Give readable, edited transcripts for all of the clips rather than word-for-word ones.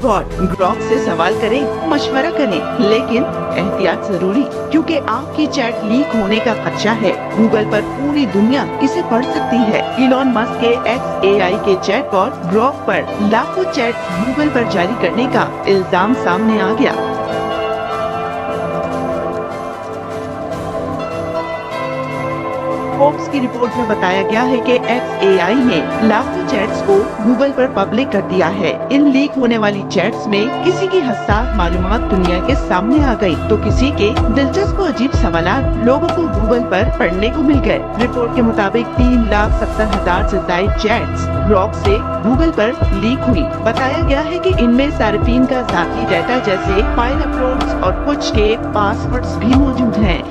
Bot Grok से सवाल करें, मशवरा करें, लेकिन एहतियात जरूरी, क्योंकि आपकी चैट लीक होने का खदशा है। गूगल पर पूरी दुनिया इसे पढ़ सकती है। इलॉन मस्क के XAI के चैट बॉट ग्रॉक पर लाखों चैट गूगल पर जारी करने का इल्जाम सामने आ गया। फोर्ब्स की रिपोर्ट में बताया गया है कि XAI ने लाखों चैट्स को गूगल पर पब्लिक कर दिया है। इन लीक होने वाली चैट्स में किसी की हसास मालूमात दुनिया के सामने आ गई, तो किसी के दिलचस्प और अजीब सवालात लोगों को गूगल पर पढ़ने को मिल गए। रिपोर्ट के मुताबिक 3,70,000 से ज्यादा चैट्स ग्रॉक से गूगल पर लीक हुई। बताया गया है कि इनमें सार्फिन का ज़ाती डाटा जैसे फाइल अपलोड्स और कुछ के पासवर्ड्स भी मौजूद हैं।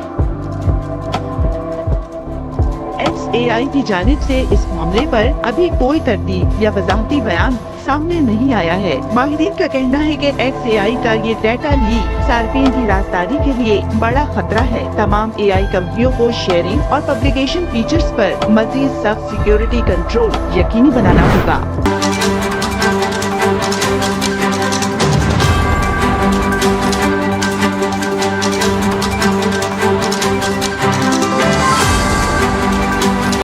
XAI की जानिब से इस मामले पर अभी कोई तरतीब या वजाहती बयान सामने नहीं आया है। माहिरीन का कहना है कि XAI का ये डाटा लीक सार्फिन की राजदारी के लिए बड़ा खतरा है। तमाम AI कंपनियों को शेयरिंग और पब्लिकेशन फीचर्स पर मजीद सख्त सिक्योरिटी कंट्रोल यकीनी बनाना होगा।